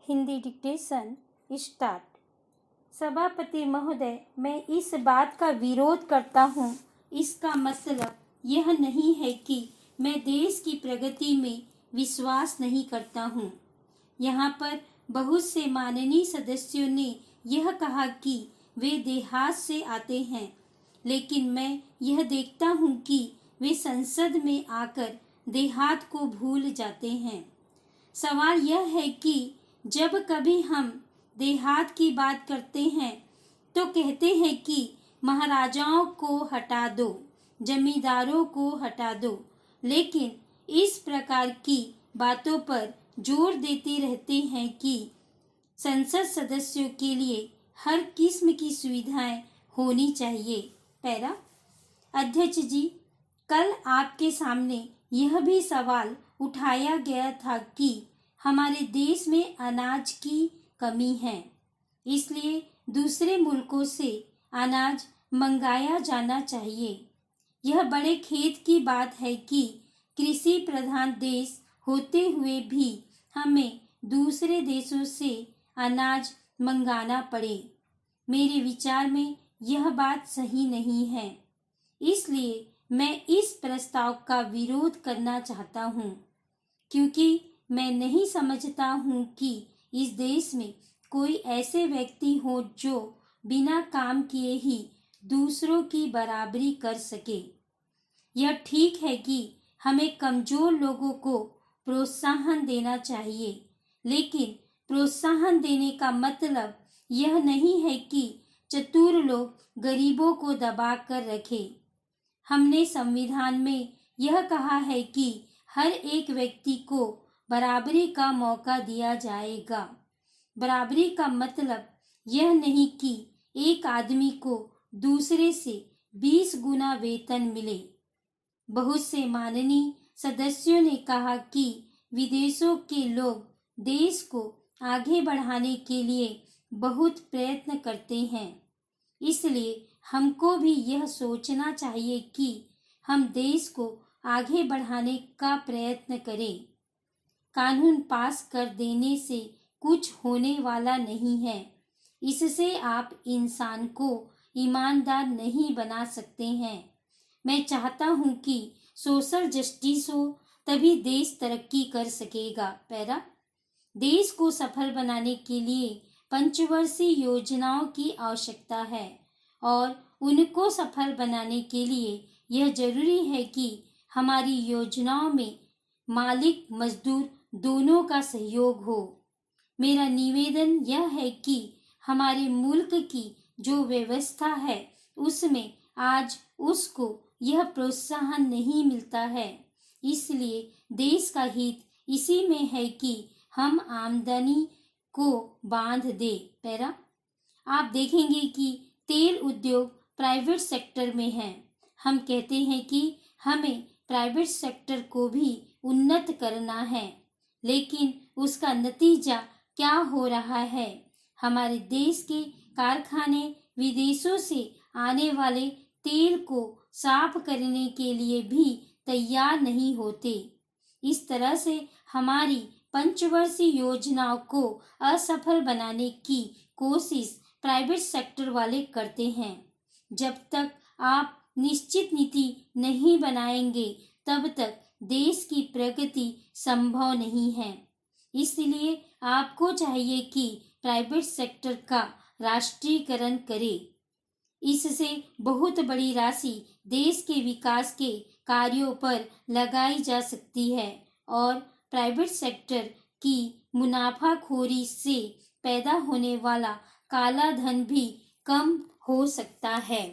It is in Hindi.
Hindi dictation start. सभापति महोदय, मैं इस बात का विरोध करता हूँ। इसका मतलब यह नहीं है कि मैं देश की प्रगति में विश्वास नहीं करता हूँ। यहाँ पर बहुत से माननीय सदस्यों ने यह कहा कि वे देहात से आते हैं, लेकिन मैं यह देखता हूँ कि वे संसद में आकर देहात को भूल जाते हैं। सवाल यह है कि जब कभी हम देहात की बात करते हैं तो कहते हैं कि महाराजाओं को हटा दो, जमींदारों को हटा दो, लेकिन इस प्रकार की बातों पर जोर देते रहते हैं कि संसद सदस्यों के लिए हर किस्म की सुविधाएं होनी चाहिए। पैरा। अध्यक्ष जी, कल आपके सामने यह भी सवाल उठाया गया था कि हमारे देश में अनाज की कमी है, इसलिए दूसरे मुल्कों से अनाज मंगाया जाना चाहिए। यह बड़े खेद की बात है कि कृषि प्रधान देश होते हुए भी हमें दूसरे देशों से अनाज मंगाना पड़े। मेरे विचार में यह बात सही नहीं है, इसलिए मैं इस प्रस्ताव का विरोध करना चाहता हूँ, क्योंकि मैं नहीं समझता हूँ कि इस देश में कोई ऐसे व्यक्ति हो जो बिना काम किए ही दूसरों की बराबरी कर सके। यह ठीक है कि हमें कमजोर लोगों को प्रोत्साहन देना चाहिए, लेकिन प्रोत्साहन देने का मतलब यह नहीं है कि चतुर लोग गरीबों को दबा कर रखें। हमने संविधान में यह कहा है कि हर एक व्यक्ति को बराबरी का मौका दिया जाएगा। बराबरी का मतलब यह नहीं कि एक आदमी को दूसरे से 20 गुना वेतन मिले। बहुत से माननीय सदस्यों ने कहा कि विदेशों के लोग देश को आगे बढ़ाने के लिए बहुत प्रयत्न करते हैं, इसलिए हमको भी यह सोचना चाहिए कि हम देश को आगे बढ़ाने का प्रयत्न करें। कानून पास कर देने से कुछ होने वाला नहीं है। इससे आप इंसान को ईमानदार नहीं बना सकते हैं। मैं चाहता हूं कि सोशल जस्टिस हो, तभी देश तरक्की कर सकेगा। पैरा। देश को सफल बनाने के लिए पंचवर्षीय योजनाओं की आवश्यकता है और उनको सफल बनाने के लिए यह जरूरी है कि हमारी योजनाओं में मालिक मजदूर दोनों का सहयोग हो। मेरा निवेदन यह है कि हमारे मुल्क की जो व्यवस्था है उसमें आज उसको यह प्रोत्साहन नहीं मिलता है, इसलिए देश का हित इसी में है कि हम आमदनी को बांध दे। पैरा। आप देखेंगे कि तेल उद्योग प्राइवेट सेक्टर में है। हम कहते हैं कि हमें प्राइवेट सेक्टर को भी उन्नत करना है, लेकिन उसका नतीजा क्या हो रहा है? हमारे देश के कारखाने विदेशों से आने वाले तेल को साफ करने के लिए भी तैयार नहीं होते। इस तरह से हमारी पंचवर्षीय योजनाओं को असफल बनाने की कोशिश प्राइवेट सेक्टर वाले करते हैं। जब तक आप निश्चित नीति नहीं बनाएंगे, तब तक देश की प्रगति संभव नहीं है। इसलिए आपको चाहिए कि प्राइवेट सेक्टर का राष्ट्रीयकरण करें। इससे बहुत बड़ी राशि देश के विकास के कार्यों पर लगाई जा सकती है और प्राइवेट सेक्टर की मुनाफाखोरी से पैदा होने वाला काला धन भी कम हो सकता है।